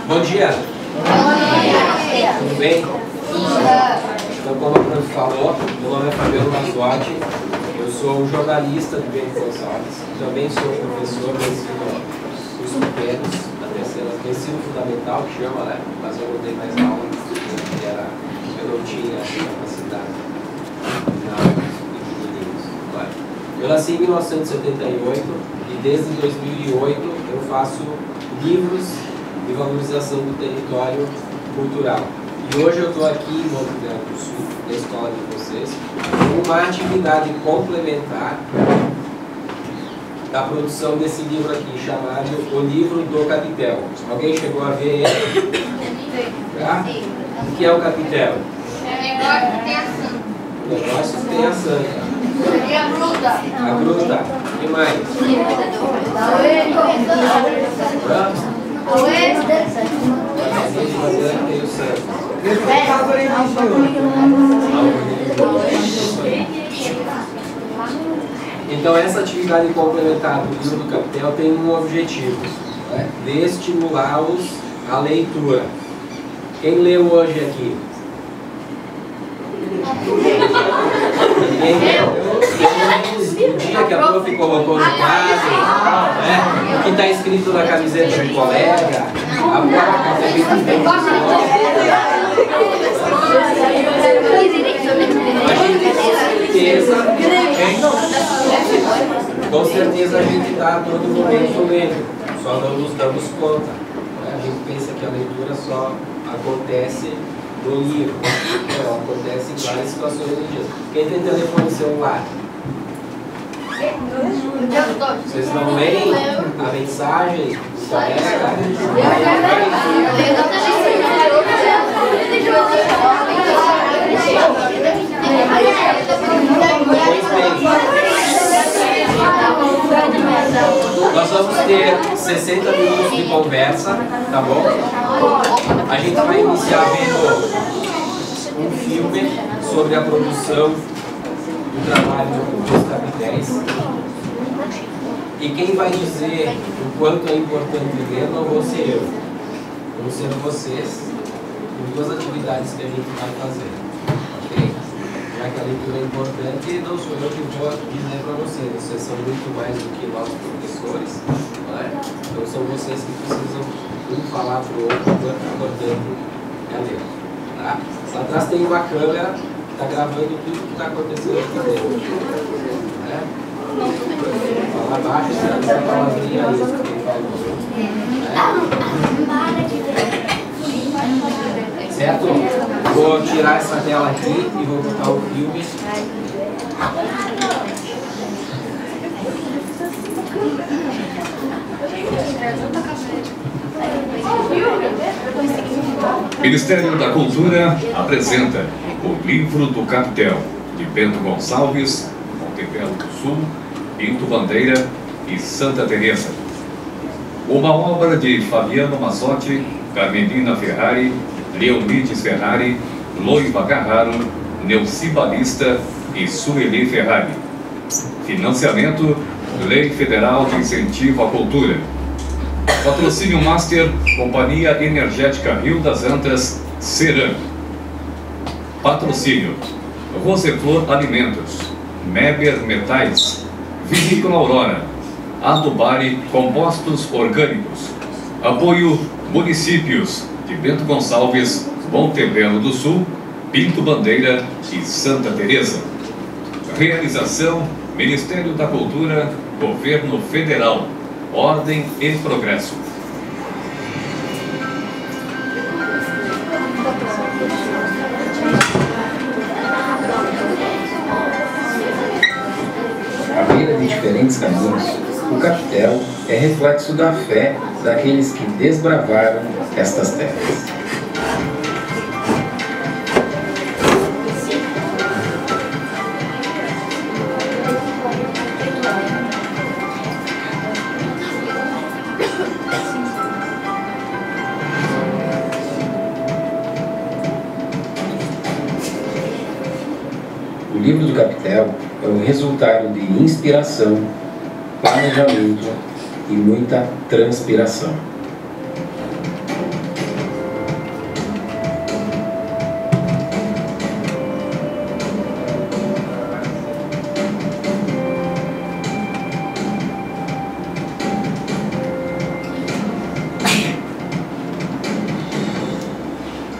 Bom dia. Tudo bem? Então, como a prof falou, meu nome é Fabiano Mazzotti, eu sou um jornalista do Bento Gonçalves, também sou professor do curso Pedros, do ensino fundamental, que chama, né? Mas eu não dei mais aula, porque eu não tinha capacidade. Eu nasci em 1978 e desde 2008 eu faço livros de valorização do território cultural. E hoje eu estou aqui em Monte Grande do Sul, na escola de vocês, com uma atividade complementar da produção desse livro aqui, chamado O Livro do Capitel. Alguém chegou a ver ele? Tá? O que é o capitel? É o negócio que tem a santa. O negócio que tem a santa. E a gruta. A gruta. O que mais? Tem o santo. Então essa atividade complementar do livro do capitel tem um objetivo, né? De estimulá-los à leitura. Quem leu hoje aqui? Ninguém leu? O dia que a prof colocou no quadro, né? O que está escrito na camiseta do colega, a com certeza a gente está a todo momento lendo, só não nos damos conta. A gente pensa que a leitura só acontece no livro, não, acontece em várias situações do dia. Quem tem telefone celular? Vocês não leem a mensagem? Nós vamos ter 60 minutos de conversa, tá bom? A gente vai iniciar vendo um filme sobre a produção do trabalho dos capitéis. E quem vai dizer o quanto é importante ler não vou ser eu. Vão ser vocês, em duas atividades que a gente vai fazer. Ok? Já que a leitura é importante, não sou eu que vou dizer para vocês. Vocês são muito mais do que nós professores. Não é? Então são vocês que precisam falar para o outro o quanto é importante é ler. Tá? Lá atrás tem uma câmera que está gravando tudo que está acontecendo aqui dentro. Né? Fala abaixo, essa palavrinha aí que ele falou. Certo? Vou tirar essa tela aqui e vou botar o filme. Ministério da Cultura apresenta O Livro do Capitel, de Bento Gonçalves, Monte Belo do Sul, Pinto Bandeira e Santa Teresa. Uma obra de Fabiano Mazzotti, Carmelina Ferrari, Leonides Ferrari, Loiva Carraro, Neuci Balista e Sueli Ferrari. Financiamento, Lei Federal de Incentivo à Cultura. Patrocínio Master, Companhia Energética Rio das Antas, Ceram. Patrocínio, Roseflor Alimentos, Meber Metais, Vinícola Aurora, Adubari Compostos Orgânicos. Apoio Municípios de Bento Gonçalves, Monte Belo do Sul, Pinto Bandeira e Santa Teresa. Realização Ministério da Cultura, Governo Federal, Ordem e Progresso. À beira de diferentes caminhos, o capitel é reflexo da fé daqueles que desbravaram estas terras. O livro do capitel é o resultado de inspiração, planejamento e muita transpiração.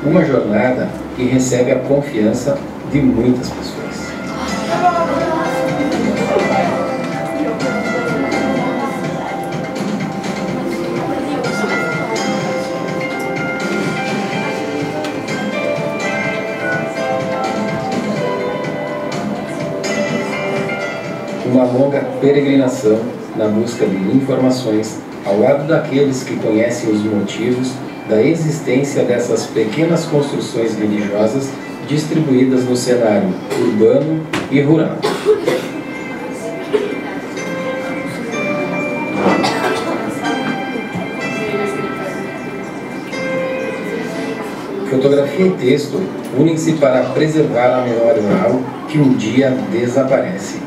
Uma jornada que recebe a confiança de muitas pessoas. Uma longa peregrinação na busca de informações ao lado daqueles que conhecem os motivos da existência dessas pequenas construções religiosas distribuídas no cenário urbano e rural. Fotografia e texto unem-se para preservar a memória oral que um dia desaparece.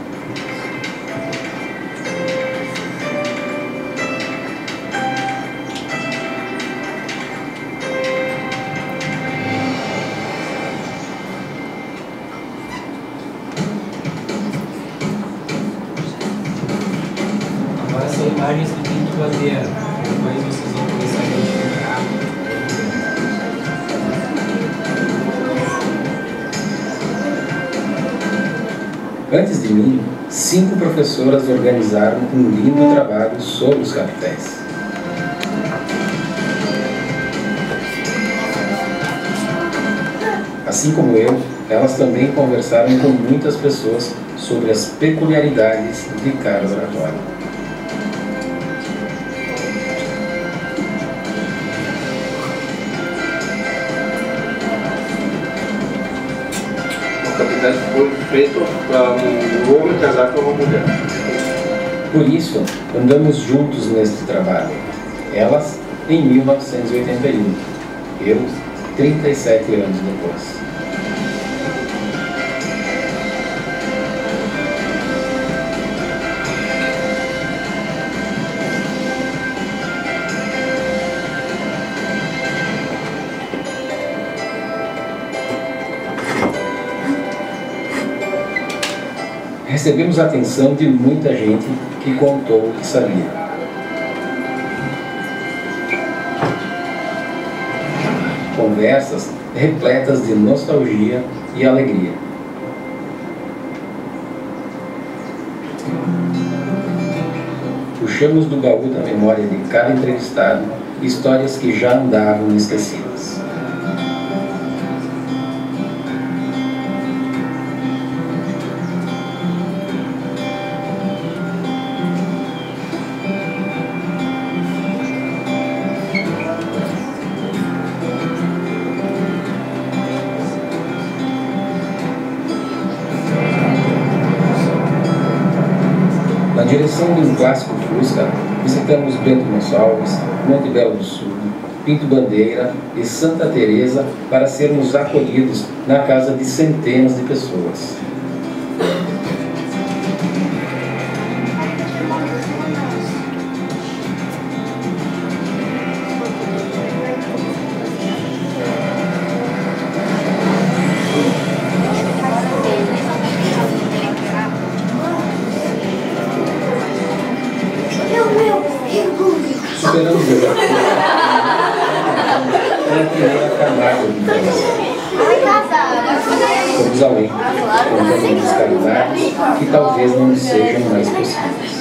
Agora são imagens do Pinto Bandeira. Depois vocês vão começar a identificar. Antes de mim, 5 professoras organizaram um lindo trabalho sobre os capitéis. Assim como eu, elas também conversaram com muitas pessoas sobre as peculiaridades de cada oratório. O capital foi feito para um homem casar com uma mulher. Por isso, andamos juntos neste trabalho. Elas em 1981, eu 37 anos depois. Recebemos a atenção de muita gente que contou o que sabia. Conversas repletas de nostalgia e alegria. Puxamos do baú da memória de cada entrevistado histórias que já andavam esquecidas. Na direção de um clássico Fusca, visitamos Bento Gonçalves, Monte Belo do Sul, Pinto Bandeira e Santa Teresa para sermos acolhidos na casa de centenas de pessoas. Superamos o desafio para criar a camada de informação. Fomos além, contando disparidades que talvez não sejam mais possíveis.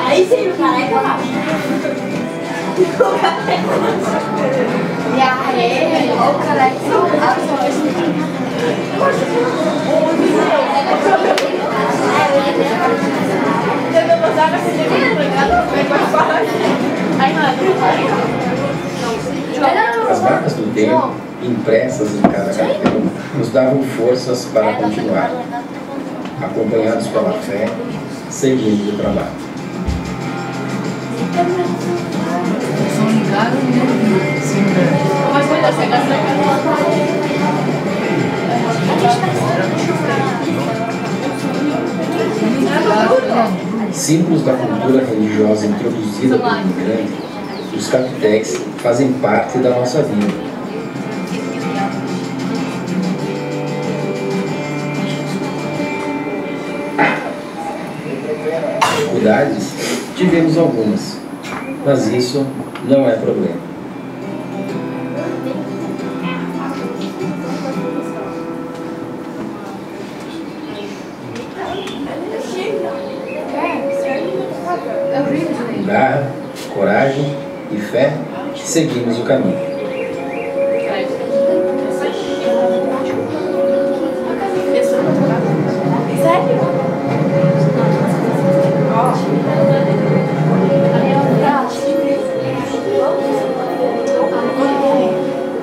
Aí sim, o cara é coragem. E aí, o cara é As marcas do tempo, impressas em cada cartão, nos davam forças para continuar. Acompanhados pela fé, seguimos o trabalho. Símbolos da cultura religiosa introduzida pelo imigrante, os capitéis fazem parte da nossa vida. Dificuldades, tivemos algumas, mas isso não é problema. Garra, coragem e fé, seguimos o caminho.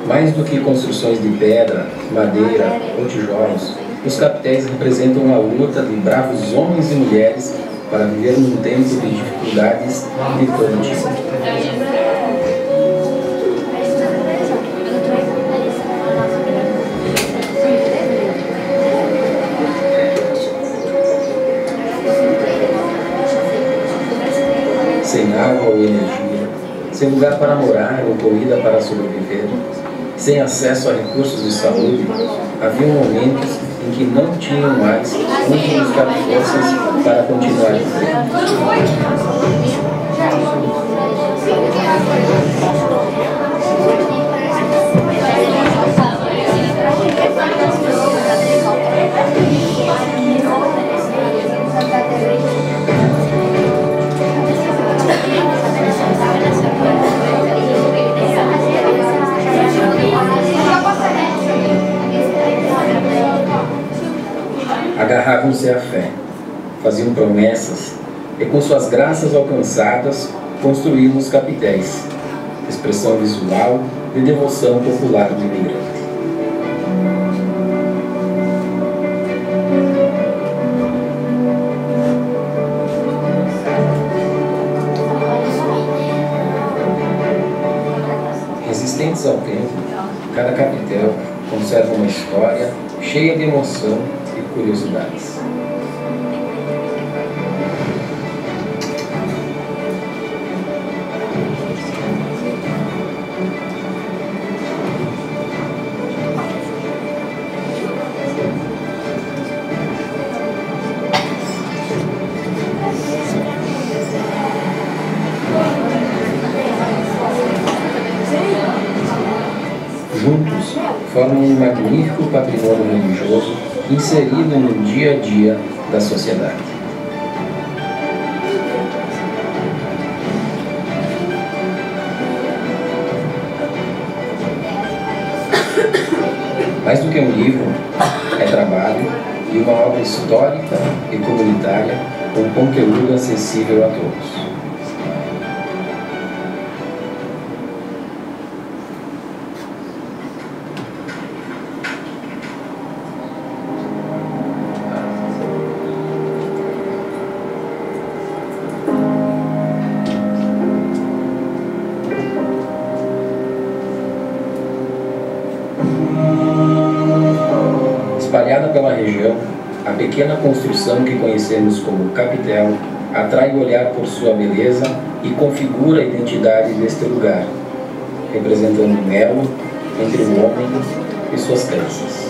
Mais do que construções de pedra, madeira ou tijolos, os capitéis representam a luta de bravos homens e mulheres para viver num tempo de dificuldades de todo tipo. Sem água ou energia, sem lugar para morar ou comida para sobreviver, sem acesso a recursos de saúde, havia momentos em que não tinham mais onde buscar forças para continuar em frente. Agarravam-se à fé, faziam promessas e com suas graças alcançadas construímos capitéis, expressão visual de devoção popular do imigrante. Resistentes ao tempo, cada capitel conserva uma história cheia de emoção e curiosidades. Juntos, formam um magnífico patrimônio religioso inserido no dia a dia da sociedade. Mais do que um livro, é trabalho e uma obra histórica e comunitária com conteúdo acessível a todos. Espalhada pela região, a pequena construção que conhecemos como capitel atrai o olhar por sua beleza e configura a identidade deste lugar, representando um elo entre o homem e suas crenças.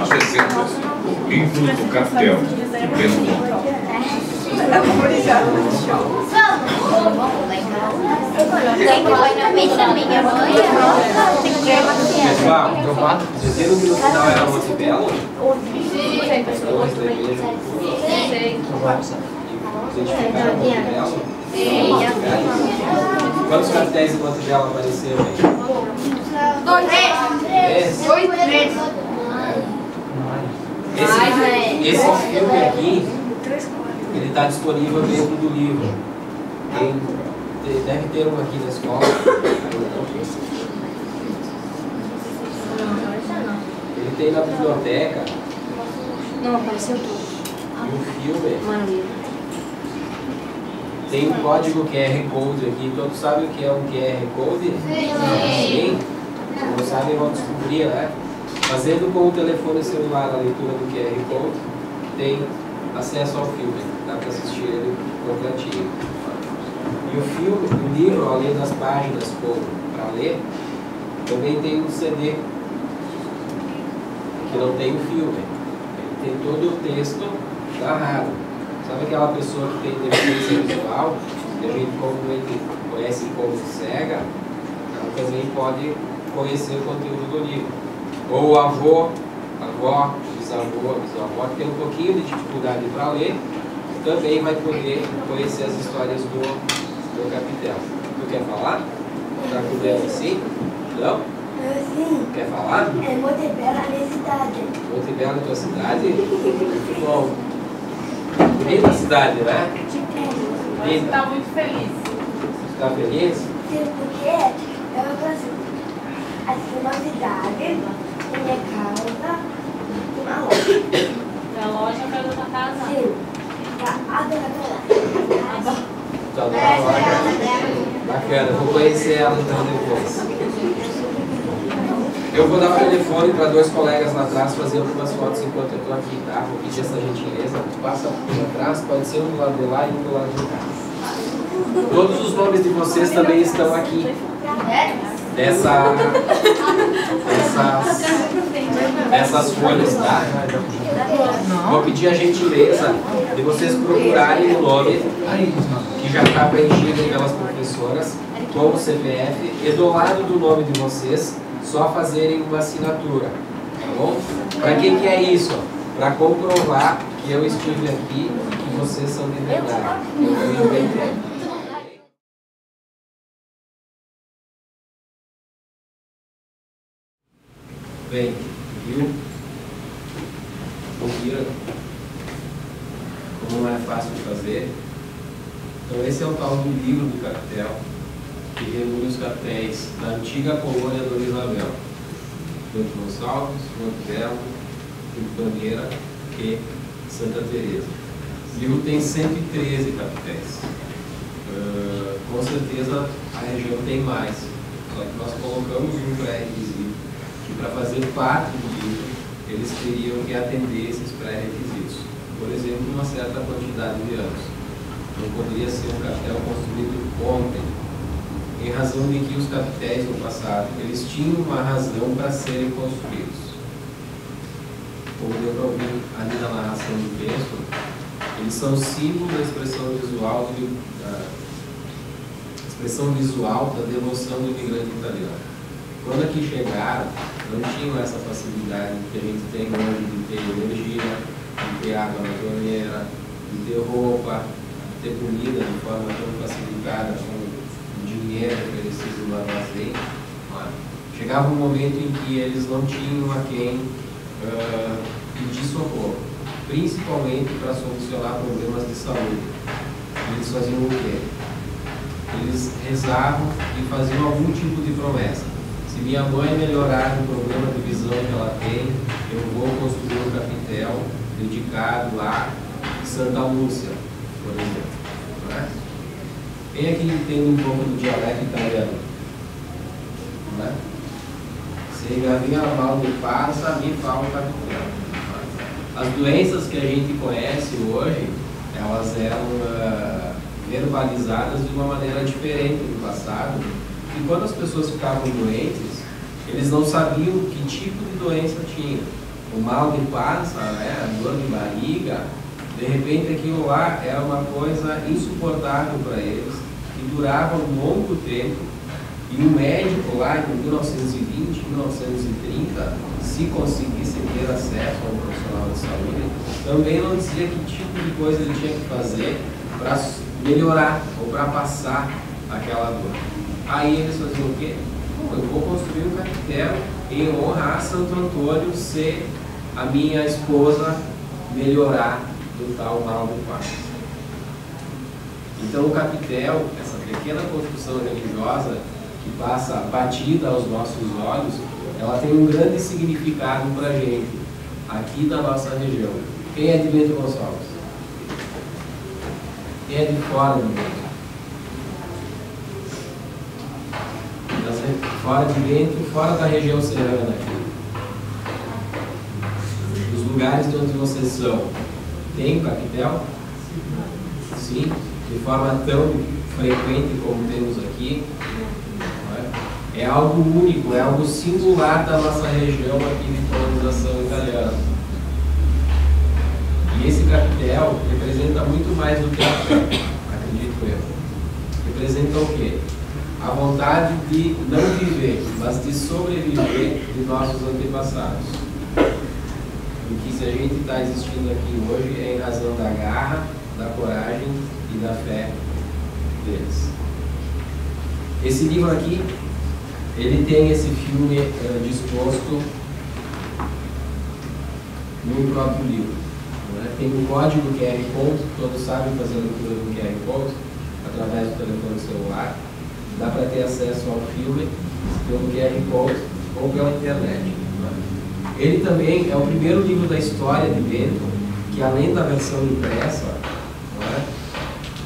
Apresenta o livro do capitel de Bento Gonçalves. Vamos lá em casa. Pessoal, vocês viram que no final era Monte Belo? Identificaram Monte Belo? Quantos capitéis em Monte Belo apareceram aí? 3. Esse filme aqui, ele está disponível dentro do livro. Deve ter um aqui na escola. Ele tem na biblioteca. Não, apareceu tudo. E o filme tem um código QR Code aqui. Todos sabem o que é um QR Code? Sim. Se não sabem, vão descobrir, né? Fazendo com o telefone celular a leitura do QR Code, tem acesso ao filme. Dá para assistir ele completinho. E o filme, o livro, além das páginas para ler, também tem um CD, que não tem o filme. Ele tem todo o texto narrado. Sabe aquela pessoa que tem deficiência visual, que a gente comumente conhece como cega, ela também pode conhecer o conteúdo do livro. Ou o avô, avó, bisavô, bisavó, que tem um pouquinho de dificuldade para ler, também vai poder conhecer as histórias do Capitel. Tu quer falar? Tá com dela assim? Não? Sim. Quer falar? É Monte Belo, a minha cidade. Monte Belo, tua cidade? Bom, bonita a cidade, né? Você está muito feliz. Está feliz? Sim, porque eu consigo. Aqui uma cidade, tem minha casa, uma loja. Da loja para da tua casa? Sim. Então, bacana, vou conhecer ela então depois. Eu vou dar o telefone para 2 colegas lá atrás fazer algumas fotos enquanto eu estou aqui, tá? Vou pedir essa gentileza. Passa por atrás, pode ser um do lado de lá e um do lado de cá. Todos os nomes de vocês também estão aqui. Dessas folhas, tá? Vou pedir a gentileza de vocês procurarem o nome que já está preenchido pelas professoras com o CPF e do lado do nome de vocês só fazerem uma assinatura, tá bom? Para que é isso? Para comprovar que eu estive aqui e que vocês são de verdade. Eu inventei. Bem, viu? Ouviram como não é fácil de fazer? Então esse é o tal do livro do Capitel, que reúne os capitéis da antiga colônia Dona Isabel, Bento Gonçalves, Monte Belo, Rio Bandeira e Santa Teresa. O livro tem 113 capitéis. Com certeza a região tem mais, só que nós colocamos um pré-requisito que para fazer parte do livro eles teriam que atender esses pré-requisitos. Por exemplo, uma certa quantidade de anos. Não poderia ser um capitel construído ontem, em razão de que os capitéis no passado eles tinham uma razão para serem construídos. Como deu para ouvir ali na narração do texto, eles são símbolo da expressão visual da devoção do imigrante italiano. Quando aqui chegaram, não tinham essa facilidade que a gente tem hoje de ter energia, de ter água na torneira, de ter roupa, de ter comida de forma tão facilitada com dinheiro oferecido no armazém. Chegava um momento em que eles não tinham a quem pedir socorro, principalmente para solucionar problemas de saúde. Eles faziam o quê? Eles rezavam e faziam algum tipo de promessa. Se minha mãe melhorar o problema de visão que ela tem, eu vou construir um capitel dedicado lá em Santa Lúcia, por exemplo. Não é? Quem aqui entende um pouco do dialeto italiano? Não é? Se gavinha mal me passa, me fala o capitel. As doenças que a gente conhece hoje, elas eram verbalizadas de uma maneira diferente no passado. E quando as pessoas ficavam doentes, eles não sabiam que tipo de doença tinha. O mal de pança, né, a dor de barriga, de repente aquilo lá era uma coisa insuportável para eles, que durava um longo tempo, e o médico lá em 1920, 1930, se conseguisse ter acesso a um profissional de saúde, também não dizia que tipo de coisa ele tinha que fazer para melhorar ou para passar aquela dor. Aí eles faziam o quê? Eu vou construir um capitel em honra a Santo Antônio se a minha esposa melhorar do tal mal do parto. Então o capitel, essa pequena construção religiosa que passa batida aos nossos olhos, ela tem um grande significado para a gente, aqui da nossa região. Quem é de Bento Gonçalves? Quem é de fora de Bento? Fora de Bento, fora da região serrana aqui. Os lugares de onde vocês são, tem capitel? Sim, de forma tão frequente como temos aqui. É algo único, é algo singular da nossa região aqui de colonização italiana. E esse capitel representa muito mais do que a fé, acredito eu. Representa o quê? A vontade de não viver, mas de sobreviver de nossos antepassados. Porque se a gente está existindo aqui hoje é em razão da garra, da coragem e da fé deles. Esse livro aqui, ele tem esse filme disposto no próprio livro. Né? Tem um código QR Code, todos sabem fazer a leitura do QR Code através do telefone celular. Dá para ter acesso ao filme pelo QR Code ou pela internet. Né? Ele também é o primeiro livro da história de Bento, que além da versão impressa, né,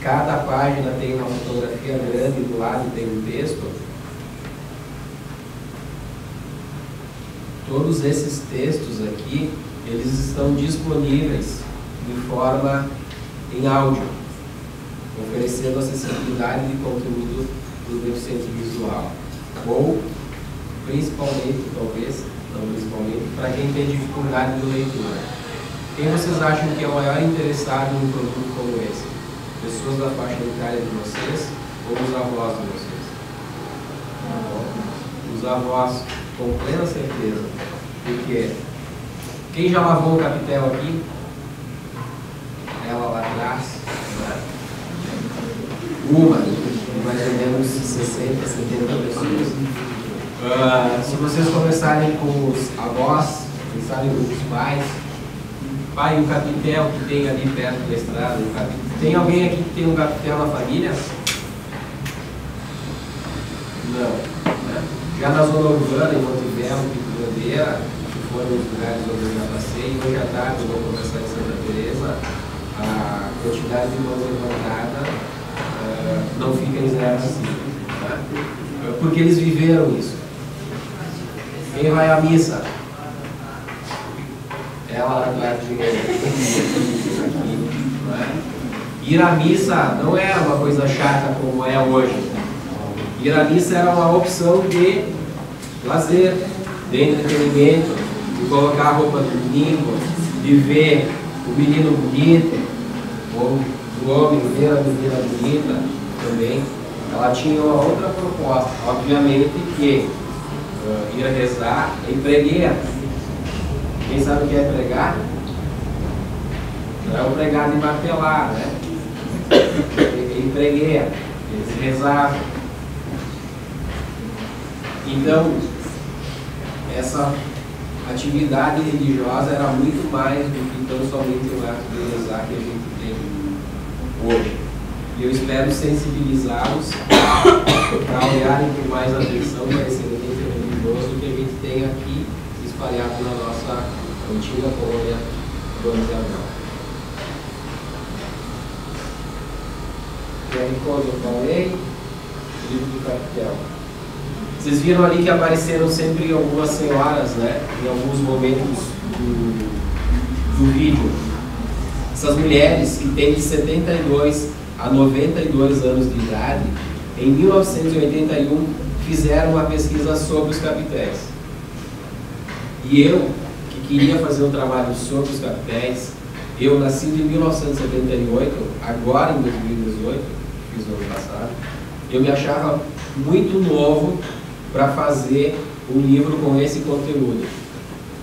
cada página tem uma fotografia grande e do lado tem um texto. Todos esses textos aqui, eles estão disponíveis em áudio, oferecendo acessibilidade de conteúdo do deficiente visual. Ou, principalmente, talvez, não principalmente, para quem tem dificuldade de leitura. Quem vocês acham que é o maior interessado em um produto como esse? Pessoas da faixa etária de vocês ou os avós de vocês? Os avós, com plena certeza. Porque quem já lavou o capitel aqui? Ela lá atrás, né? Mais ou menos 60, 70 pessoas. Se vocês conversarem com os avós, conversarem com os pais, pai, o capitel que tem ali perto da estrada, tem alguém aqui que tem um capitel na família? Não. Né? Já na zona urbana, em Montebello, Bandeira, que foram os lugares onde eu já passei, hoje à tarde eu vou conversar em Santa Teresa, a quantidade de mãos levantadas não fica em zero assim, tá? Porque eles viveram isso. Quem vai à missa? Ela lá atrás de Ir à missa não era uma coisa chata como é hoje. Ir à missa era uma opção de lazer, de entretenimento, de colocar a roupa do domingo, de ver o menino bonito, ou o homem ver a menina bonita também. Ela tinha uma outra proposta, obviamente que ir rezar é pregueira. Quem sabe o que é pregar? Não é o pregar de martelar, né? É pregueira, eles rezavam. Então, essa atividade religiosa era muito mais do que tão somente o ato de rezar que a gente tem hoje. E eu espero sensibilizá-los para olharem com mais atenção para esse elemento religioso que a gente tem aqui espalhado na nossa antiga colônia do Antel. Quando eu falei, livro do capitel. Vocês viram ali que apareceram sempre algumas senhoras, né, em alguns momentos do vídeo. Essas mulheres que têm de 72 a 92 anos de idade, em 1981 fizeram uma pesquisa sobre os capitéis. E eu, que queria fazer um trabalho sobre os capitéis, eu nasci em 1978, agora em 2018, fiz no ano passado, eu me achava muito novo para fazer um livro com esse conteúdo.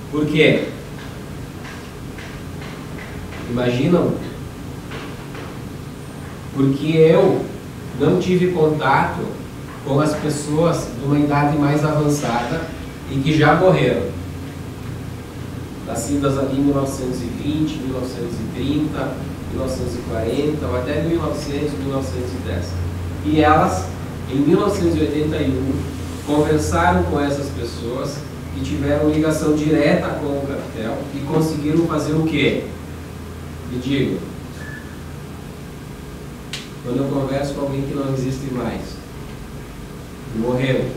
Por quê? Imaginam? Porque eu não tive contato com as pessoas de uma idade mais avançada e que já morreram. Nascidas ali em 1920, 1930, 1940 ou até 1900, 1910. E elas, em 1981, conversaram com essas pessoas que tiveram ligação direta com o cartel e conseguiram fazer o quê? Me digam. Quando eu converso com alguém que não existe mais, morreu,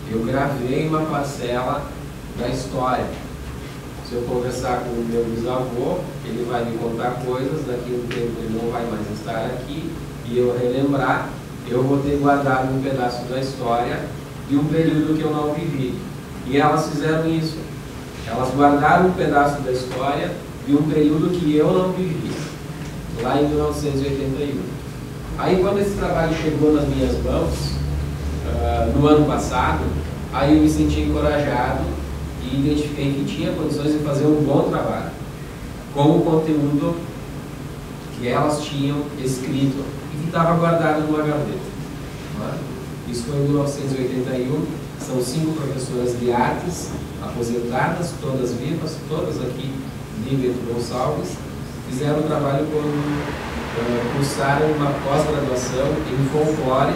eu gravei uma parcela da história. Se eu conversar com o meu bisavô, ele vai me contar coisas, daqui a um tempo ele não vai mais estar aqui, e eu relembrar, eu vou ter guardado um pedaço da história de um período que eu não vivi. E elas fizeram isso. Elas guardaram um pedaço da história de um período que eu não vivi, lá em 1981. Aí quando esse trabalho chegou nas minhas mãos, no ano passado, aí eu me senti encorajado e identifiquei que tinha condições de fazer um bom trabalho com o conteúdo que elas tinham escrito e que estava guardado numa gaveta. Isso foi em 1981, são 5 professoras de artes, aposentadas, todas vivas, todas aqui de Bento Gonçalves, fizeram um trabalho cursaram uma pós-graduação em folclore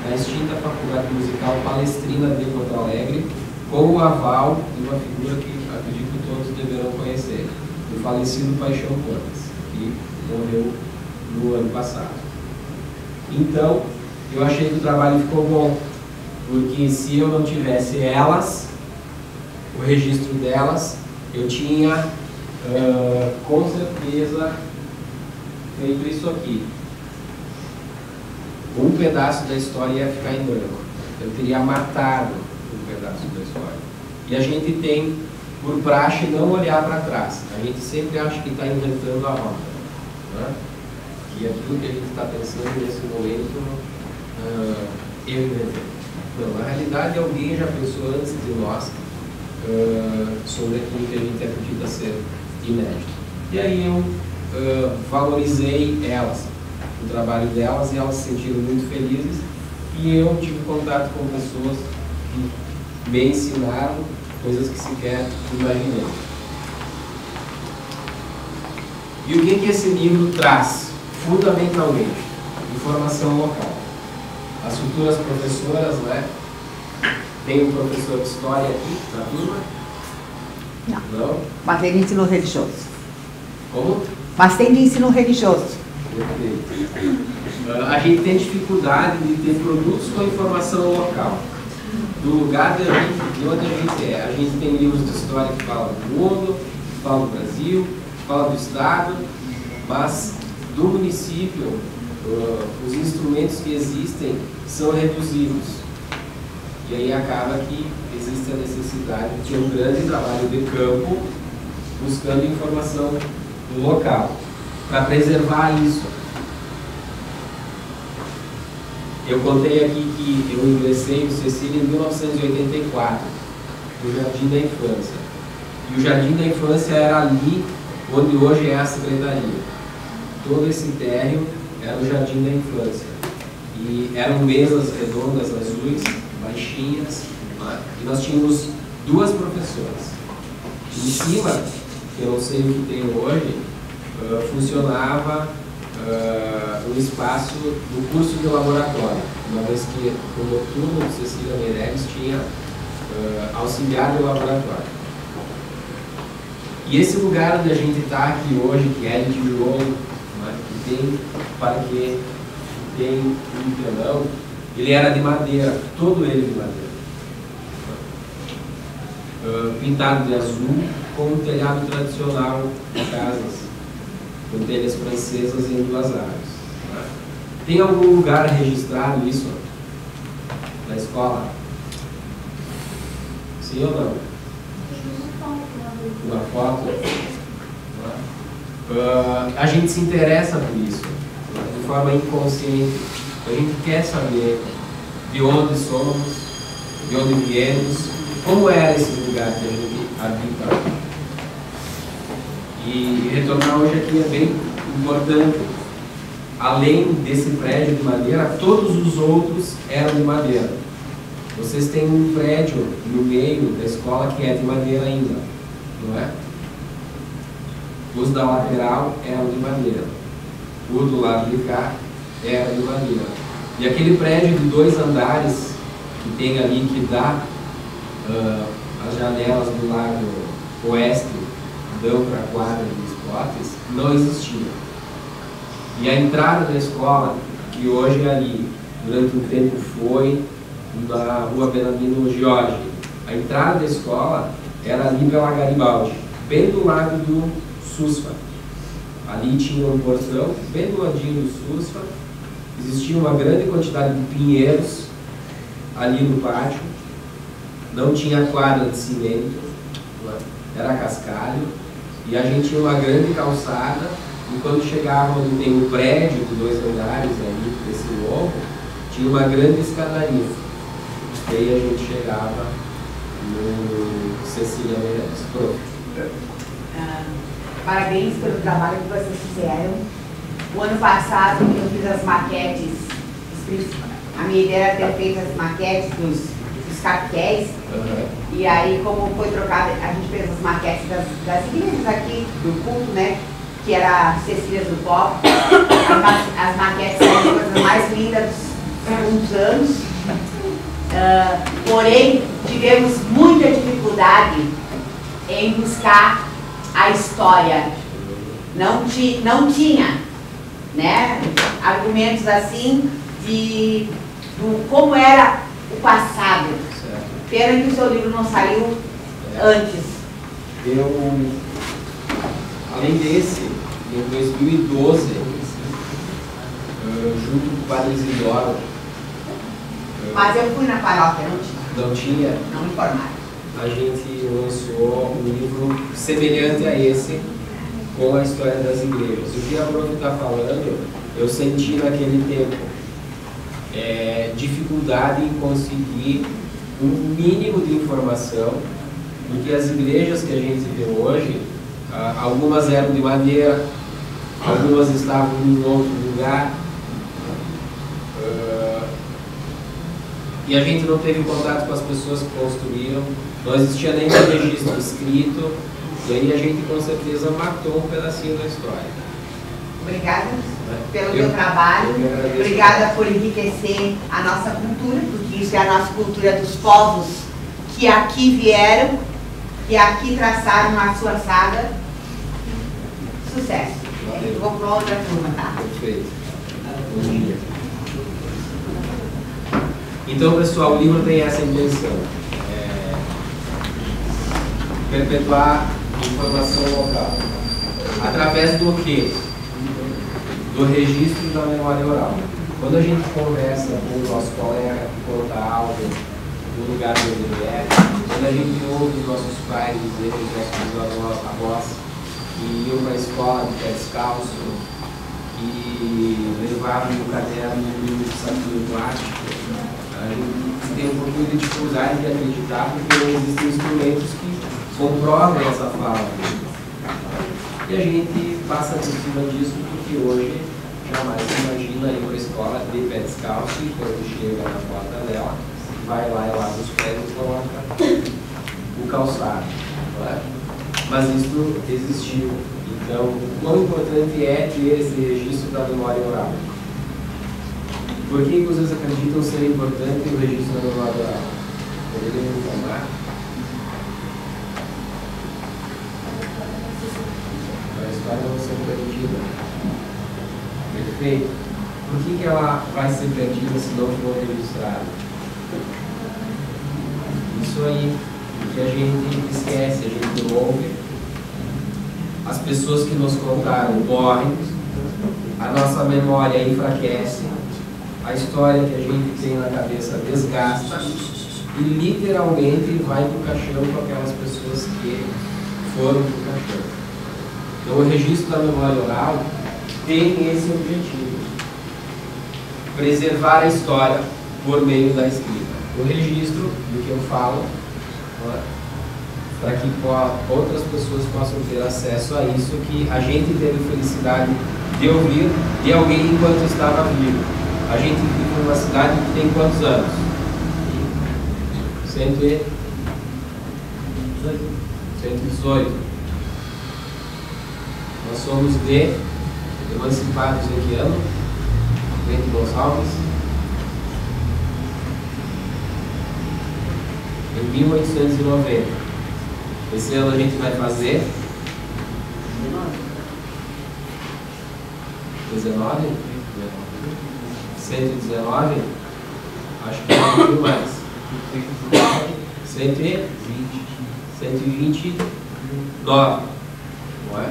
na extinta Faculdade Musical Palestrina de Porto Alegre, com o aval de uma figura que acredito que todos deverão conhecer, o falecido Paixão Portas, que morreu no ano passado. Então, eu achei que o trabalho ficou bom, porque se eu não tivesse elas, o registro delas, eu tinha com certeza feito isso aqui. Um pedaço da história ia ficar em branco. Eu teria matado um pedaço da história. E a gente tem, por praxe, não olhar para trás. A gente sempre acha que está inventando a roda, né? E aquilo que a gente está pensando nesse momento, eu inventei. Não, na realidade, alguém já pensou antes de nós sobre aquilo que a gente acredita ser inédito. E aí eu valorizei elas, o trabalho delas, e elas se sentiram muito felizes, e eu tive contato com pessoas que me ensinaram coisas que sequer imaginei. E o que esse livro traz? Fundamentalmente, informação local. As futuras professoras, né? Tem um professor de história aqui na turma? Não. Mas tem de ensino religioso. Como? Mas tem de ensino religioso. A gente tem dificuldade de ter produtos com informação local, do lugar de onde a gente é. A gente tem livros de história que falam do mundo, que falam do Brasil, que falam do Estado, mas do município, os instrumentos que existem são reduzidos. E aí acaba que existe a necessidade de ter um grande trabalho de campo, buscando informação local, para preservar isso. Eu contei aqui que eu ingressei no Cecília em 1984, no Jardim da Infância. E o Jardim da Infância era ali onde hoje é a secretaria. Todo esse térreo era o Jardim da Infância. E eram mesas redondas, azuis, baixinhas, né? E nós tínhamos 2 professoras. Em cima, que eu não sei o que tem hoje, funcionava um espaço do curso de laboratório, uma vez que o noturno de Cecília Meirelles tinha auxiliar de laboratório. E esse lugar onde a gente está aqui hoje, que é de tijolo, né, que tem parquet, tem um telão, ele era de madeira, todo ele de madeira. Pintado de azul, com um telhado tradicional de casas, com telhas francesas em 2 áreas. Tem algum lugar registrado isso na escola? Sim ou não? Uma foto? A gente se interessa por isso. forma inconsciente. A gente quer saber de onde somos, de onde viemos, como era esse lugar que a gente habita. E retornar hoje aqui é bem importante. Além desse prédio de madeira, todos os outros eram de madeira. Vocês têm um prédio no meio da escola que é de madeira ainda, não é? Os da lateral eram de madeira. O do lado de cá era de madeira. E aquele prédio de 2 andares que tem ali, que dá as janelas do lado oeste, dão para a quadra de esportes, não existia. E a entrada da escola, que hoje é ali, durante um tempo foi na rua Benamino Jorge, a entrada da escola era ali pela Garibaldi, bem do lado do SUSFA. Ali tinha um portão, bem do ladinho do SUSFA. Existia uma grande quantidade de pinheiros ali no pátio. Não tinha quadra de cimento, era cascalho. E a gente tinha uma grande calçada. E quando chegava onde tem um prédio de 2 andares ali, desse novo, tinha uma grande escadaria. E aí a gente chegava no Cecília Meirelles. Parabéns pelo trabalho que vocês fizeram. O ano passado eu fiz as maquetes. A minha ideia era ter feito as maquetes dos capitéis. E aí, como foi trocado, a gente fez as maquetes das igrejas aqui, do culto, né? Que era Cecília do Pó. As maquetes eram as coisas mais lindas dos últimos anos. Porém, tivemos muita dificuldade em buscar a história. Não tinha, né, argumentos assim de como era o passado. Pena que o seu livro não saiu antes. Além desse, em 2012, junto com o Padre Isidoro. Mas eu fui na paróquia, não tinha. Não tinha? Não me informaram. A gente lançou um livro semelhante a esse, com a história das igrejas. O que a prof está falando, eu senti naquele tempo dificuldade em conseguir um mínimo de informação, porque as igrejas que a gente vê hoje, algumas eram de madeira, algumas estavam em outro lugar, e a gente não teve contato com as pessoas que construíram, não existia nenhum registro escrito, e aí a gente com certeza matou um pedacinho da história. Obrigada pelo teu trabalho, obrigada por enriquecer a nossa cultura, porque isso é a nossa cultura dos povos que aqui vieram, que aqui traçaram a sua saga. Sucesso. Vou para outra turma, tá? Perfeito. Bom dia. Então, pessoal, o livro tem essa intenção. Perpetuar informação local. Através do quê? Do registro da memória oral. Quando a gente conversa com o nosso colega que conta algo do lugar onde ele é, quando a gente ouve os nossos pais dizer, os nossos avós, que iam para a escola de pé descalço e levavam no caderno um saquinho plástico, a gente tem um pouquinho de dificuldade de acreditar, porque não existem instrumentos que comprovam essa fala. E a gente passa por cima disso porque hoje jamais se imagina ir para a escola de pé descalço e quando chega na porta dela, vai lá e lava os pés e coloca o calçado. Não é? Mas isso existiu. Então, o quão importante é ter esse registro da memória oral? Por que vocês acreditam ser importante o registro da memória oral? Poderiam informar? A história não ser perdida. Perfeito. Por que ela vai ser perdida se não for registrada? Isso aí, que a gente esquece, a gente ouve. As pessoas que nos contaram morrem, a nossa memória enfraquece, a história que a gente tem na cabeça desgasta e literalmente vai para o caixão com aquelas pessoas que foram para o caixão. Então o registro da memória oral tem esse objetivo, preservar a história por meio da escrita. O registro do que eu falo, para que outras pessoas possam ter acesso a isso que a gente teve felicidade de ouvir de alguém enquanto estava vivo. A gente vive numa cidade que tem quantos anos? 118. Nós somos emancipados em que ano? Bento Gonçalves? Em 1890. Esse ano a gente vai fazer 19? 119? Acho que é um pouquinho mais. 129. Não é?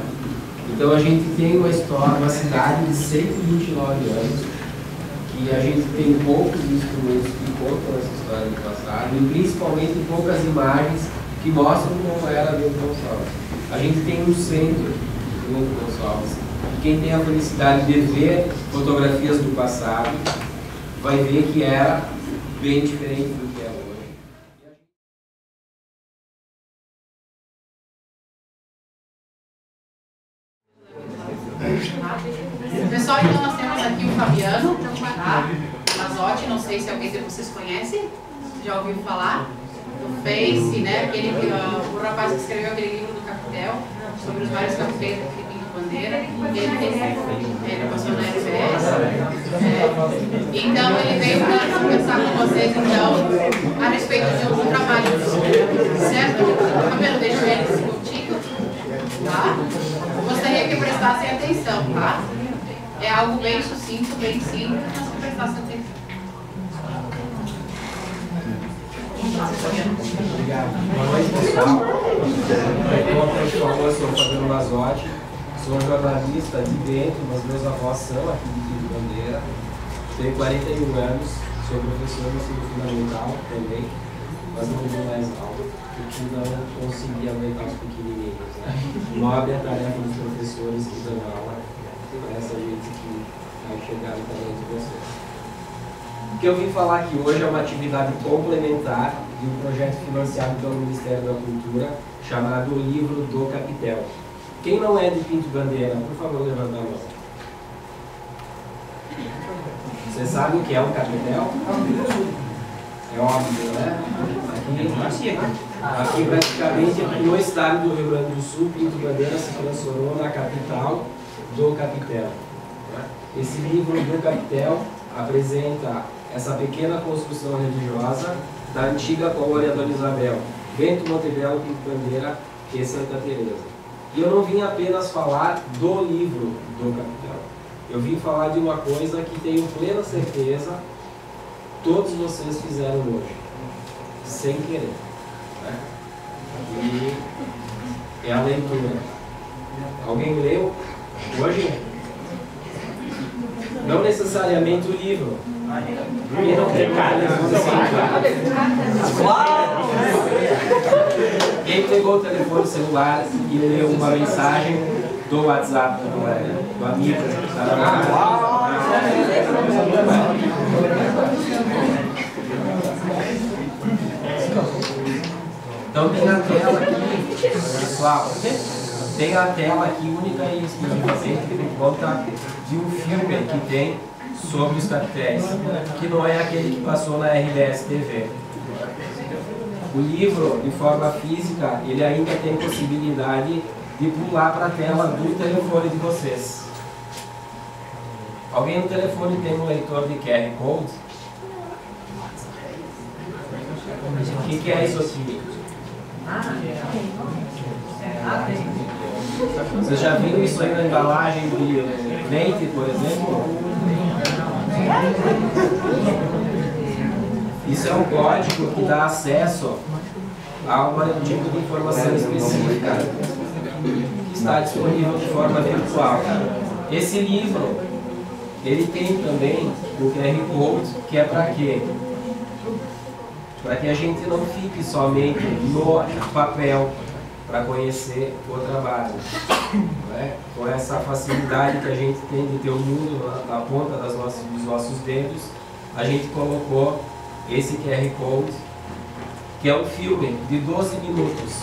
Então a gente tem uma história, uma cidade de 129 anos, que a gente tem poucos instrumentos que contam essa história do passado, e principalmente poucas imagens que mostram como era Bento Gonçalves. A gente tem um centro de Bento Gonçalves. Quem tem a felicidade de ver fotografias do passado vai ver que era bem diferente do que é hoje. Pessoal, então nós temos aqui o Fabiano, tá? Mazzotti, não sei se alguém de vocês conhece, já ouviu falar? Do Face, né? O rapaz que escreveu aquele livro do Capitel, sobre os vários cafés aqui de Bandeira. Ele passou na RBS. Então ele veio para conversar com vocês então, a respeito de um trabalho, certo? Fabiano, deixa ele contigo, tá? Gostaria que prestassem atenção, tá? É algo bem sucinto, bem simples, mas que prestassem atenção. Obrigado. Boa noite, pessoal. Eu sou o Fabiano Mazzotti, sou jornalista de Bento, mas meus avós são aqui de Bandeira. Tenho 41 anos, sou professor no ensino fundamental também, mas não dou mais aula, porque não consegui aguentar os pequenininhos, né? Nobre a tarefa dos professores que dão aula para essa gente que vai chegar no talento de vocês. O que eu vim falar aqui hoje é uma atividade complementar de um projeto financiado pelo Ministério da Cultura chamado O Livro do Capitel. Quem não é de Pinto Bandeira, por favor, levanta a mão. Você sabe o que é um capitel? É óbvio, né? Aqui praticamente no estado do Rio Grande do Sul, Pinto Bandeira se transformou na capital do capitel. Esse livro do capitel apresenta essa pequena construção religiosa da antiga colônia Dona Isabel, Bento, Montebello, Pinto Bandeira e Santa Teresa. E eu não vim apenas falar do livro do capitel. Eu vim falar de uma coisa que tenho plena certeza todos vocês fizeram hoje, sem querer, né? E é a leitura. Alguém leu hoje? Não necessariamente o livro. Quem não tem Quem pegou o telefone celular e leu uma mensagem do WhatsApp do amigo? Então tem a tela aqui, pessoal, tem a tela aqui única e exclusivamente por conta de um filme que tem sobre os capitéis, que não é aquele que passou na RBS TV. O livro, de forma física, ele ainda tem possibilidade de pular para a tela do telefone de vocês. Alguém no telefone tem um leitor de QR Code? O que é isso aqui? Vocês já viram isso aí na embalagem de leite, por exemplo? Isso é um código que dá acesso a um tipo de informação específica que está disponível de forma virtual. Esse livro, ele tem também o QR Code, que é para quê? Para que a gente não fique somente no papel, para conhecer o trabalho. Né? Com essa facilidade que a gente tem de ter o mundo na ponta dos nossos dedos, a gente colocou esse QR Code, que é um filme de 12 minutos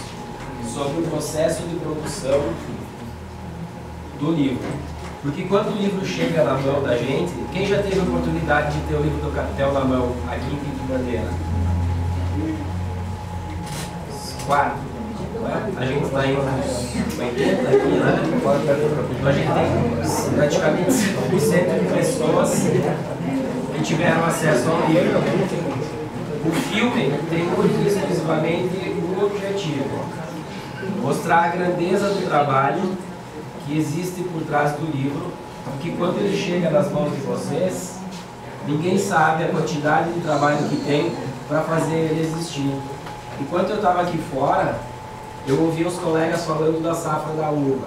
sobre o processo de produção do livro. Porque quando o livro chega na mão da gente, quem já teve a oportunidade de ter o livro do Capitel na mão aqui em Pinto Bandeira? 4. A gente está em uns 80 aqui, né? Então a gente tem praticamente 5% de pessoas que tiveram acesso ao livro. O filme tem muito exclusivamente um objetivo: mostrar a grandeza do trabalho que existe por trás do livro, porque quando ele chega nas mãos de vocês, ninguém sabe a quantidade de trabalho que tem para fazer ele existir. Enquanto eu estava aqui fora, eu ouvi os colegas falando da safra da uva.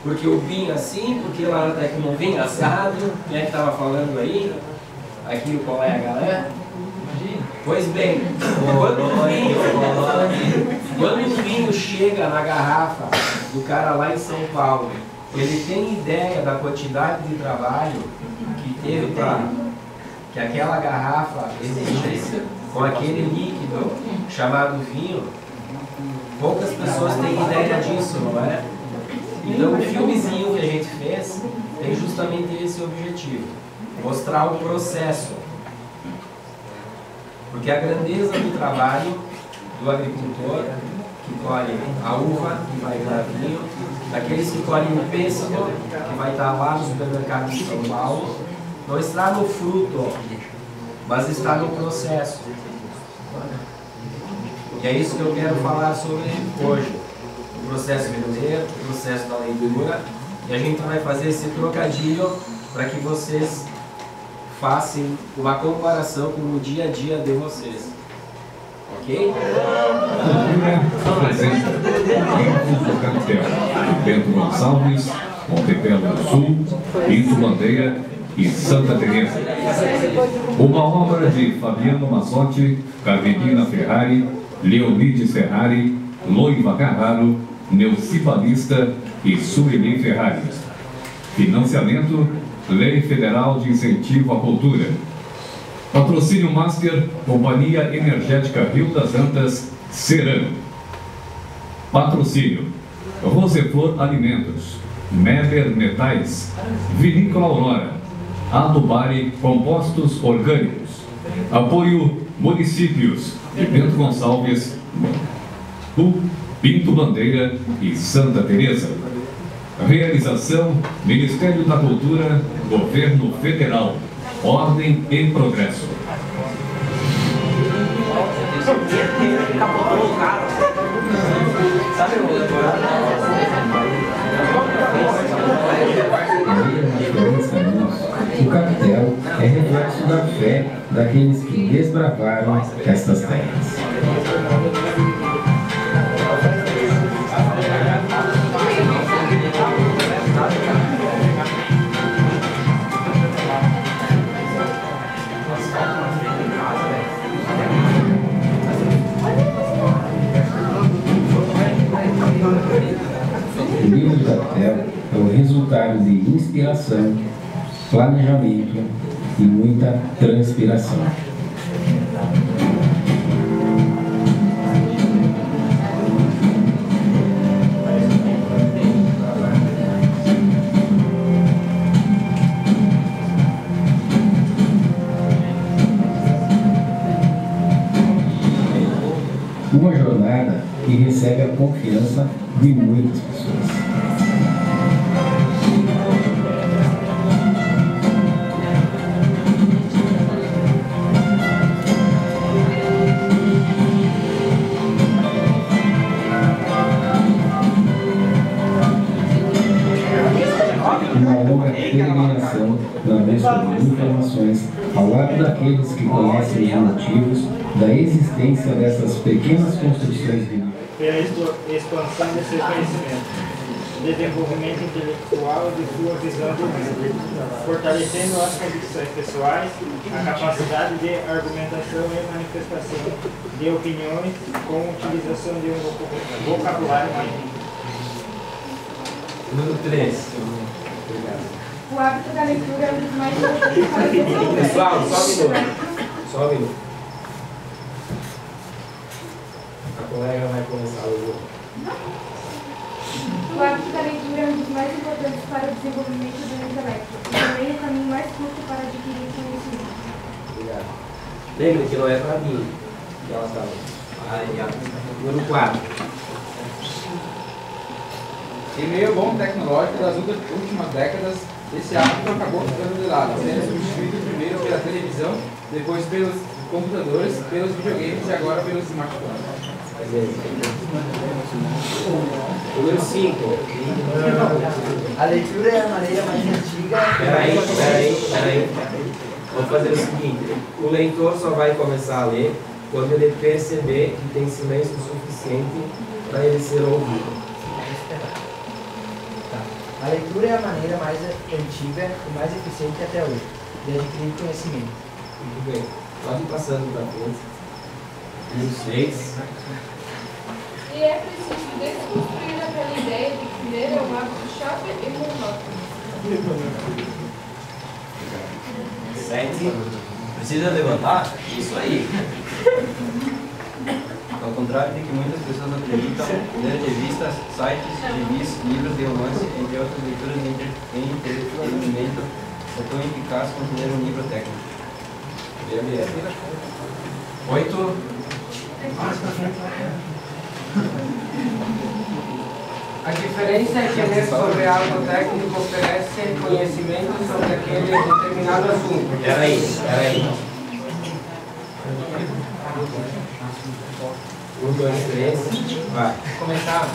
Porque o vinho assim, porque lá até que não vinha assado. Quem é que estava falando aí? Aqui o colega, né? Pois bem, quando o vinho chega na garrafa do cara lá em São Paulo, ele tem ideia da quantidade de trabalho que teve para que aquela garrafa existisse com aquele líquido chamado vinho. Poucas pessoas têm ideia disso, não é? Então o filmezinho que a gente fez tem justamente esse objetivo: mostrar o processo. Porque a grandeza do trabalho do agricultor que colhe a uva, que vai virar vinho, daqueles que colhem o pêssego, que vai estar lá no supermercado de São Paulo, não está no fruto, mas está no processo. E é isso que eu quero falar sobre hoje: o processo vender, o processo da leitura. E a gente vai fazer esse trocadilho para que vocês façam uma comparação com o dia a dia de vocês. Ok? Apresenta Livro do Capitel, Bento Gonçalves, Montepelo do Sul, Pinto Bandeira e Santa Teresa. Uma obra de Fabiano Mazzotti, Carmelina Ferrari, Leonides Ferrari, Loiva Carraro, Neuci Balista e Sueli Ferrari. Financiamento: Lei Federal de Incentivo à Cultura. Patrocínio Master, Companhia Energética Rio das Antas, Ceran. Patrocínio: Roseflor Alimentos, Meber Metais, Vinícola Aurora, Adubari Compostos Orgânicos. Apoio Municípios de Bento Gonçalves, Pinto Bandeira e Santa Teresa. Realização: Ministério da Cultura, Governo Federal, Ordem e Progresso. O capitel é reflexo da fé daqueles que desbravaram estas terras. O livro do capitel é o resultado de inspiração, planejamento e muita transpiração. Uma jornada que recebe a confiança de muitas pessoas. Uma longa peregrinação na busca de informações ao lado daqueles que conhecem os motivos da existência dessas pequenas construções de vida. É a expansão desse conhecimento. desenvolvimento intelectual e de sua visão de mundo, fortalecendo as convicções pessoais, a capacidade de argumentação e manifestação de opiniões com utilização de um vocabulário mais rico. Número 3. O hábito da leitura é um dos mais importantes para o desenvolvimento. Pessoal, só um minuto. Só um minuto. A colega vai começar o jogo. O hábito da leitura é um dos mais importantes para o desenvolvimento do intelecto. E também o caminho mais curto para adquirir conhecimento. Obrigado. Lembre que não é para mim. Que ela está. Número 4. Em meio ao boom tecnológico das últimas décadas, esse hábito acabou ficando de lado, sendo substituído primeiro pela televisão, depois pelos computadores, pelos videogames e agora pelos smartphones. Número 5. A leitura é a maneira mais antiga. Peraí. Vamos fazer o seguinte: o leitor só vai começar a ler quando ele perceber que tem silêncio suficiente para ele ser ouvido. A leitura é a maneira mais antiga e mais eficiente até hoje de adquirir conhecimento. Muito bem. Pode ir passando para frente. Número 6. E é preciso desconstruir aquela ideia de que ler é um hábito chato e monótono. 7. Precisa levantar? Isso aí. Ao contrário de que muitas pessoas acreditam, ler revistas, sites, revis, livros de romance, entre outras leituras de entretenimento, é tão eficaz quanto ler um livro técnico. 8. A diferença é que ler sobre algo técnico oferece conhecimento sobre aquele determinado assunto. Peraí. 1, 2, 3, vai. Começar?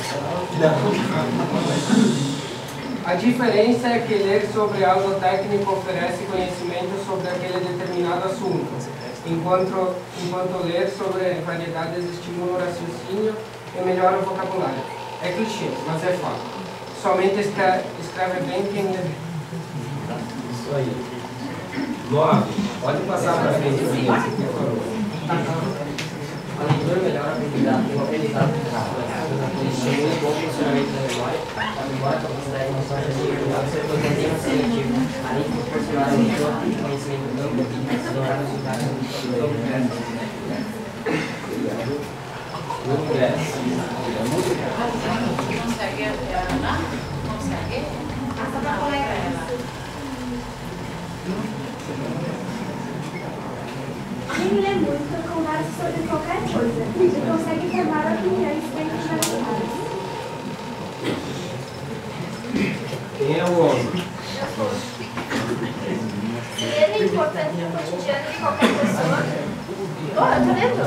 A diferença é que ler sobre algo técnico oferece conhecimento sobre aquele determinado assunto, enquanto ler sobre variedades estimula o raciocínio e melhora o vocabulário. É clichê, mas é fato. Somente escreve bem quem lê. Isso aí. 9. Pode passar para frente, por favor. A leitura melhora a habilidade de aprendizado estimula o bom funcionamento da memória, a memória para considerar emoções desenvolvidas, o desenho seletivo, além de proporcionar ao leitor conhecimento amplo e explorar os resultados do campo. Número 10. Consegue, Ana? Consegue? Passa para a colega. Quem lê muito conversa sobre qualquer coisa e consegue formar opiniões bem fundamentadas. Quem é o 11? Se ler é importante no cotidiano de qualquer pessoa. Tá lendo?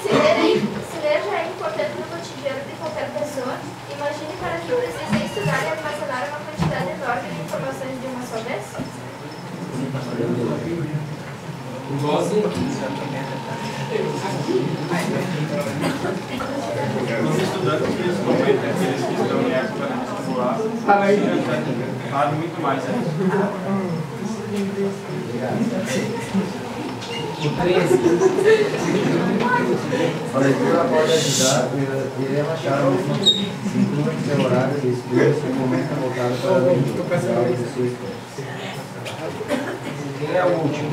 Se ler já é importante no cotidiano de qualquer pessoa, imagine para quem precisa estudar e armazenar uma quantidade enorme de informações de uma só vez. O 12. Os estudantes, principalmente aqueles que estão em época de vestibular, sabem muito mais. O 13. A leitura pode ajudar a relaxar o síndrome de horário de estudos e momento voltado para a leitura. Quem é o último?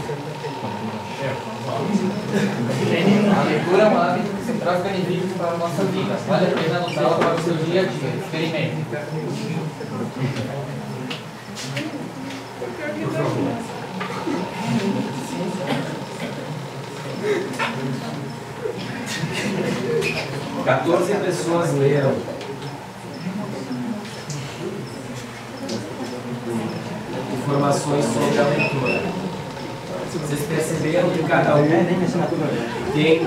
A leitura é um hábito que se traz benefícios para a nossa vida. Vale a pena adotá-la para o seu dia a dia. Experimente. Por favor. Quatorze pessoas leram. Informações sobre a leitura. Vocês perceberam que cada um tem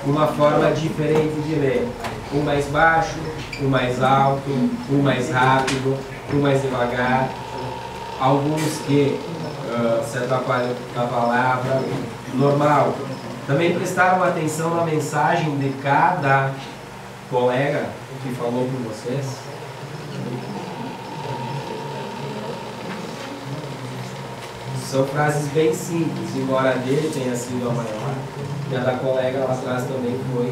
uma forma diferente de ler. Um mais baixo, um mais alto, um mais rápido, um mais devagar. Alguns que se atrapalham com a palavra. Normal. Também prestaram atenção na mensagem de cada colega que falou com vocês? São frases bem simples, embora a dele tenha sido a maior. E a da colega lá atrás também foi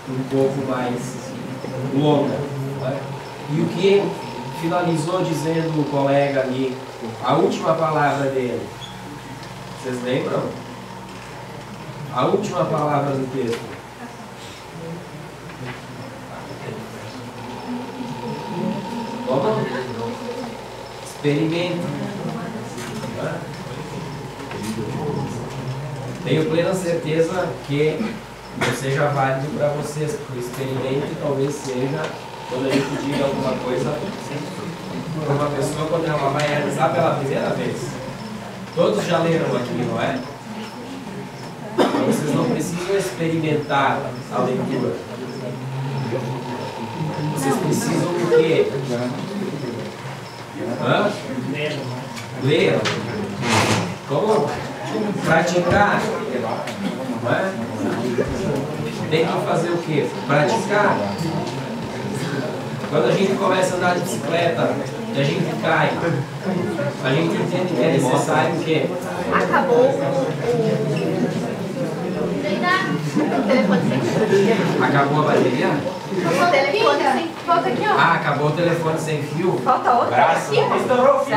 um pouco mais longa. Né? E o que finalizou dizendo o colega ali, a última palavra dele? Vocês lembram? A última palavra do texto. Como? Experimente. Tenho plena certeza que não seja válido para vocês, porque o experimento talvez seja quando a gente diga alguma coisa para uma pessoa quando ela vai realizar pela primeira vez. Todos já leram aqui, não é? Então vocês não precisam experimentar a leitura. Vocês precisam do quê? Hã? Ler. Como? Praticar. Não é? Tem que fazer o quê? Praticar. Quando a gente começa a andar de bicicleta e a gente cai, a gente entende que é necessário o quê? Acabou o telefone sem fio. Acabou a bateria? O telefone sem... Volta aqui, ó. Ah, acabou o telefone sem fio? Falta outro. Braço. Estourou o fio.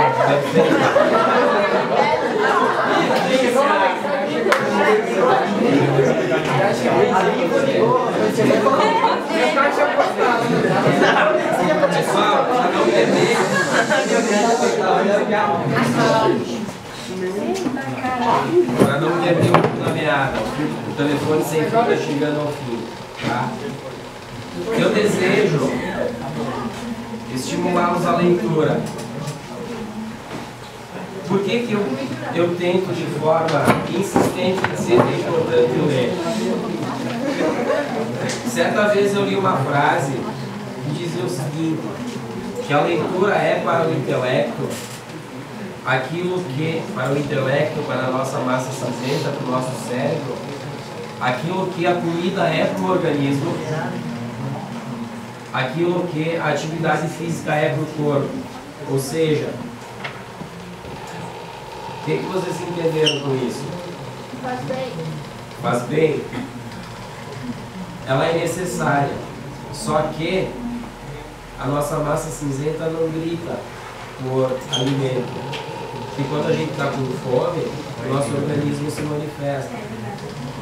Pessoal, para não perder. Para não perder na meada. O telefone sem fio está chegando ao fim. Tá? Eu desejo estimulá-los à leitura. Por que eu tento de forma insistente dizer que é importante ler? Certa vez eu li uma frase que dizia o seguinte, que a leitura é para o intelecto aquilo que, para o intelecto, para a nossa massa cinzenta, para o nosso cérebro, aquilo que a comida é para o organismo, aquilo que a atividade física é para o corpo. Ou seja, o que vocês entenderam com isso? Faz bem. Faz bem. Ela é necessária. Só que a nossa massa cinzenta não grita por alimento. E quando a gente está com fome, o nosso organismo se manifesta.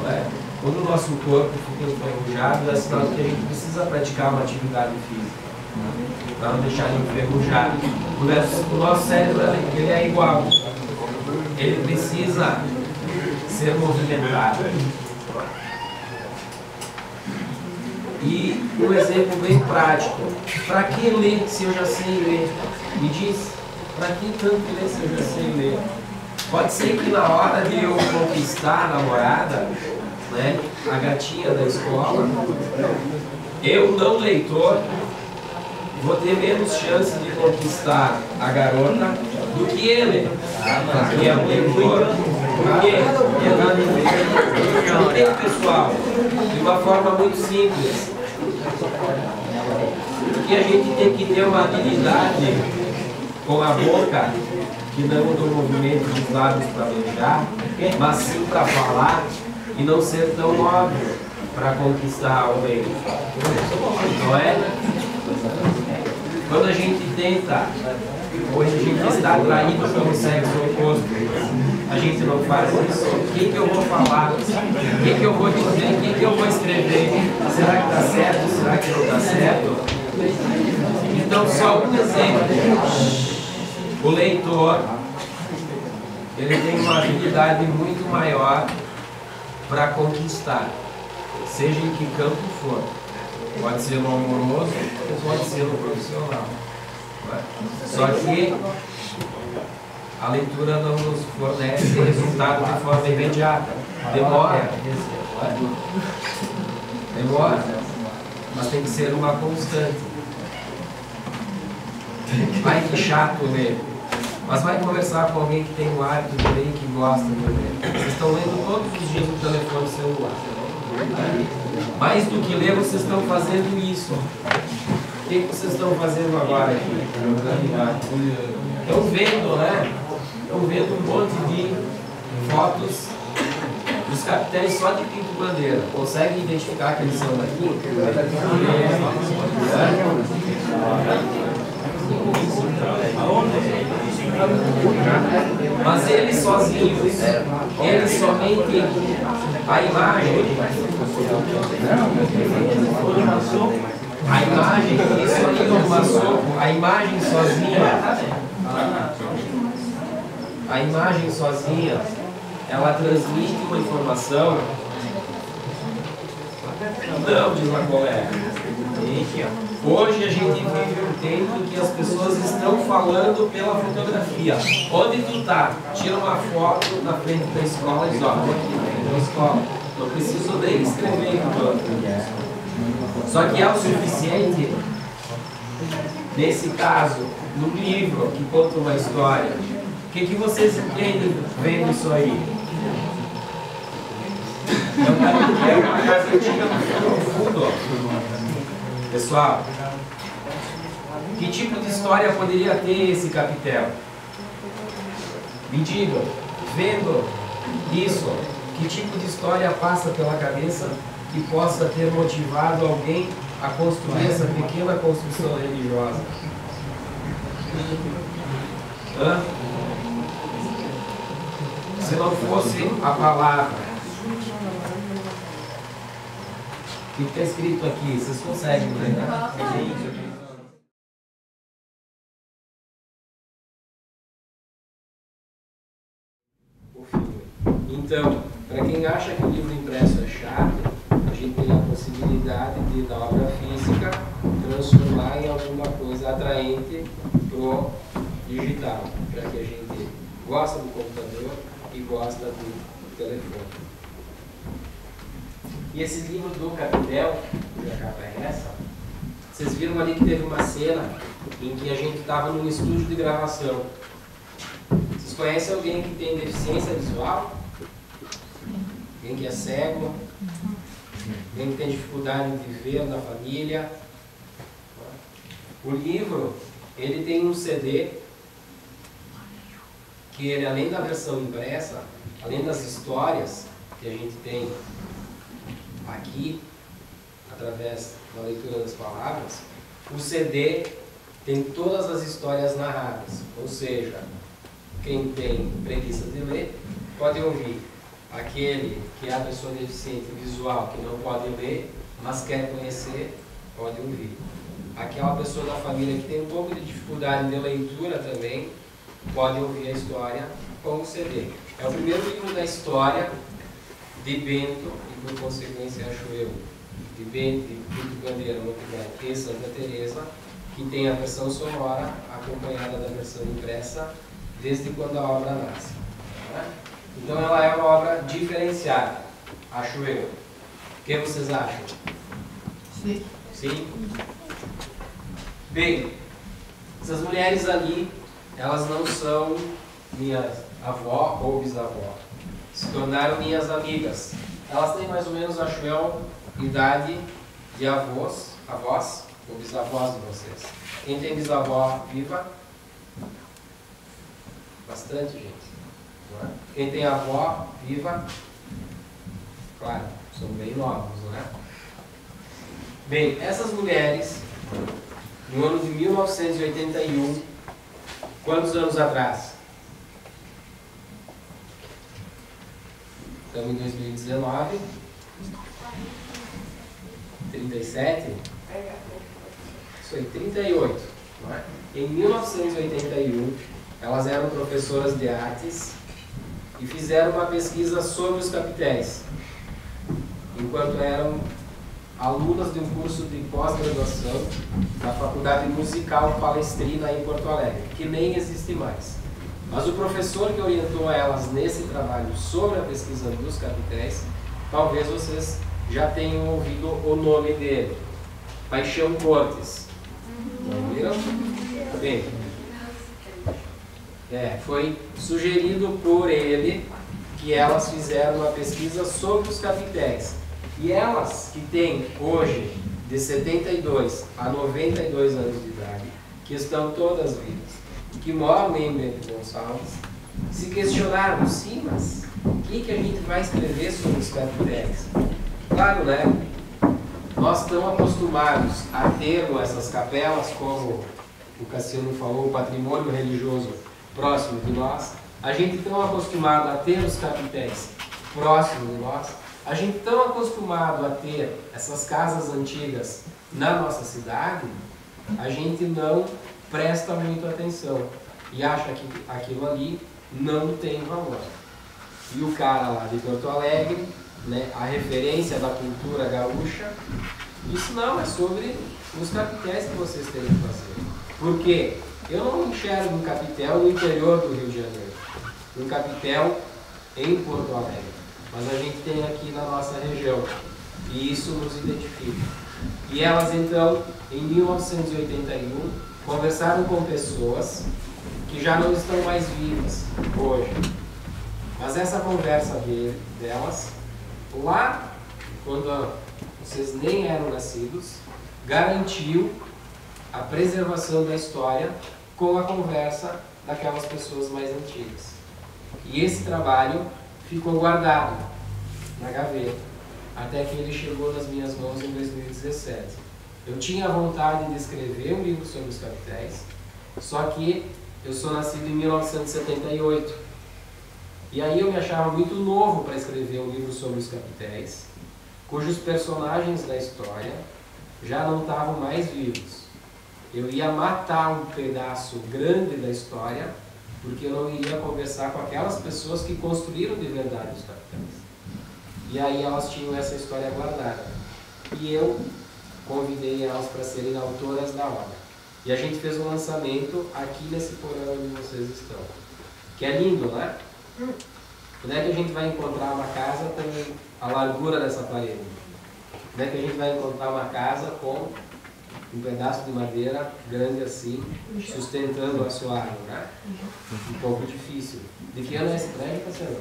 Não é? Quando o nosso corpo fica enferrujado, é sinal que a gente precisa praticar uma atividade física para não deixar ele enferrujado. O nosso cérebro ele é igual. Ele precisa ser movimentado. E um exemplo bem prático. Para que ler se eu já sei ler? Me diz, para que tanto ler se eu já sei ler? Pode ser que na hora de eu conquistar a namorada, né, a gatinha da escola, eu não leitor, vou ter menos chance de conquistar a garota do que ele, que é um leitor. Porque entende, pessoal, de uma forma muito simples, que a gente tem que ter uma habilidade com a boca, que não do movimento dos lábios para beijar, mas sim para falar e não ser tão óbvio para conquistar alguém. Não é? Quando a gente tenta, ou a gente está atraído pelo sexo oposto, a gente não faz isso. O que eu vou falar? O que eu vou dizer? O que eu vou escrever? Será que está certo? Será que não está certo? Então, só um exemplo. O leitor, ele tem uma habilidade muito maior para conquistar, seja em que campo for. Pode ser no amoroso ou pode ser no profissional. Só que a leitura não nos fornece resultado de forma imediata. Demora. Demora. Mas tem que ser uma constante. Vai que chato ler. Mas vai conversar com alguém que tem o hábito de ler e que gosta de ler. Vocês estão lendo todos os dias no telefone celular. Mais do que ler, vocês estão fazendo isso. O que vocês estão fazendo agora aqui? Estão vendo, né? Estão vendo um monte de fotos dos capitéis só de Pinto Bandeira. Conseguem identificar que eles são daqui? Mas eles sozinhos, eles somente a imagem, isso aí não passou, a imagem sozinha, ela transmite uma informação. Não, diz lá qual é. Hoje a gente vive um tempo que as pessoas estão falando pela fotografia. Onde tu tá? Tira uma foto na frente da escola e diz, ó, tô aqui na frente da escola. Não preciso nem escrever tudo. Só que é o suficiente, nesse caso, no livro que conta uma história. O que vocês entendem vendo isso aí? É uma casa antiga no fundo. Pessoal, que tipo de história poderia ter esse capitel? Me digam, vendo isso, que tipo de história passa pela cabeça que possa ter motivado alguém a construir essa pequena construção religiosa? Hã? Se não fosse a palavra, o que está escrito aqui? Vocês conseguem lembrar? Então, para quem acha que o livro impresso é chato, a gente tem a possibilidade de, na obra física, transformar em alguma coisa atraente pro digital, já que a gente gosta do computador e gosta do telefone. E esse livro do capitel, cuja capa é essa, vocês viram ali que teve uma cena em que a gente estava num estúdio de gravação. Vocês conhecem alguém que tem deficiência visual? Alguém que é cego? Alguém que tem dificuldade de ver na família? O livro, ele tem um CD que ele, além da versão impressa, além das histórias que a gente tem aqui, através da leitura das palavras, o CD tem todas as histórias narradas. Ou seja, quem tem preguiça de ler pode ouvir. Aquele que é a pessoa deficiente visual que não pode ler, mas quer conhecer, pode ouvir. Aquela pessoa da família que tem um pouco de dificuldade de leitura também, pode ouvir a história com o CD. É o primeiro livro da história de Bento e, por consequência, acho eu, de Bento, de Pinto Bandeira, Monte e Santa Teresa, que tem a versão sonora acompanhada da versão impressa desde quando a obra nasce. Então ela é uma obra diferenciada, acho eu. O que vocês acham? Sim. Sim? Bem, essas mulheres ali, elas não são minha avó ou bisavó. Se tornaram minhas amigas. Elas têm mais ou menos, acho eu, idade de avós ou bisavós de vocês. Quem tem bisavó viva? Bastante gente. Não é? Quem tem avó viva? Claro, são bem novos, não é? Bem, essas mulheres, no ano de 1981, quantos anos atrás? Estamos em 2019, 37, isso aí, 38. Não é? Em 1981, elas eram professoras de artes e fizeram uma pesquisa sobre os capitéis, enquanto eram alunas de um curso de pós-graduação da Faculdade Musical Palestrina em Porto Alegre, que nem existe mais. Mas o professor que orientou elas nesse trabalho sobre a pesquisa dos capitéis, talvez vocês já tenham ouvido o nome dele, Paixão Cortes. Não viram? Bem, foi sugerido por ele que elas fizeram uma pesquisa sobre os capitéis. E elas que têm hoje de 72 a 92 anos de idade, que estão todas vivas, e que moram em Bento Gonçalves, se questionaram, sim, mas o que a gente vai escrever sobre os capitéis? Claro, né? Nós estamos acostumados a ter essas capelas, como o Cassiano falou, o patrimônio religioso próximo de nós. A gente tão acostumado a ter os capitéis próximos de nós. A gente tão acostumado a ter essas casas antigas na nossa cidade, a gente não presta muita atenção e acha que aquilo ali não tem valor. E o cara lá de Porto Alegre, né, a referência da cultura gaúcha, isso não é sobre os capitéis que vocês têm que fazer. Porque eu não enxergo um capitel no interior do Rio de Janeiro, um capitel em Porto Alegre, mas a gente tem aqui na nossa região e isso nos identifica. E elas então, em 1981, conversaram com pessoas que já não estão mais vivas hoje. Mas essa conversa delas, lá, quando vocês nem eram nascidos, garantiu a preservação da história com a conversa daquelas pessoas mais antigas. E esse trabalho ficou guardado na gaveta, até que ele chegou nas minhas mãos em 2017. Eu tinha vontade de escrever um livro sobre os capitéis, só que eu sou nascido em 1978. E aí eu me achava muito novo para escrever um livro sobre os capitéis, cujos personagens da história já não estavam mais vivos. Eu ia matar um pedaço grande da história, porque eu não iria conversar com aquelas pessoas que construíram de verdade os capitéis. E aí elas tinham essa história guardada. E eu convidei elas para serem autoras da obra. E a gente fez um lançamento aqui nesse porão onde vocês estão. Que é lindo, né? Onde é que a gente vai encontrar uma casa com a largura dessa parede? Onde é que a gente vai encontrar uma casa com um pedaço de madeira grande assim, sustentando a sua árvore, né? Um pouco difícil. De que ano é esse prédio, Cassiano?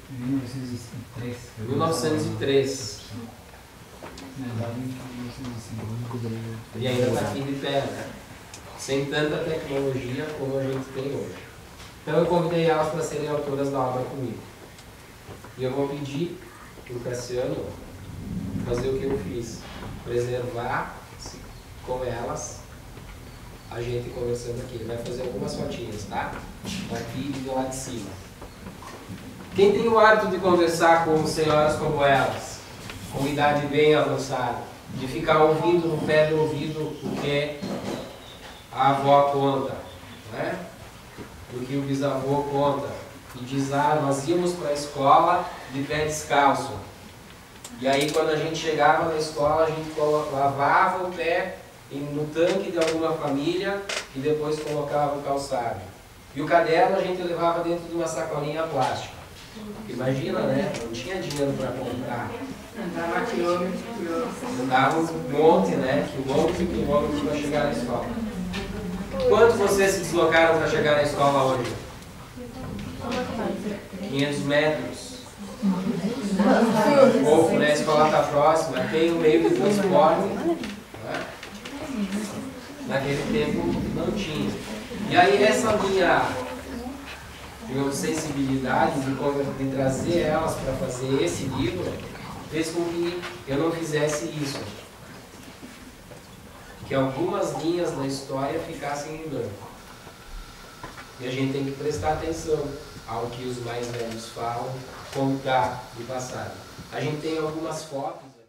1903. 1903. E ainda está aqui de pé, né? Sem tanta tecnologia como a gente tem hoje. Então eu convidei elas para serem autoras da obra comigo. E eu vou pedir para o Cassiano fazer o que eu fiz. Preservar com elas, a gente conversando aqui. Ele vai fazer algumas fotinhas, tá? Daqui e do lado de cima. Quem tem o hábito de conversar com senhoras como elas, com idade bem avançada, de ficar ouvindo no pé do ouvido o que a avó conta, né? O que o bisavô conta, e diz, nós íamos para a escola de pé descalço. E aí quando a gente chegava na escola, a gente lavava o pé no tanque de alguma família e depois colocava o calçado. E o caderno a gente levava dentro de uma sacolinha plástica. Imagina, né? Não tinha dinheiro para comprar. Andava quilômetros. Andava um monte, né? Quilômetros para chegar na escola. Quanto vocês se deslocaram para chegar na escola hoje? 500 metros. Um pouco, né? A escola está próxima, tem um meio de transporte. Né? Naquele tempo não tinha. E aí essa minha, digamos, sensibilidade de trazer elas para fazer esse livro fez com que eu não fizesse isso. Que algumas linhas da história ficassem em branco. E a gente tem que prestar atenção ao que os mais velhos falam, contar de passado. A gente tem algumas fotos.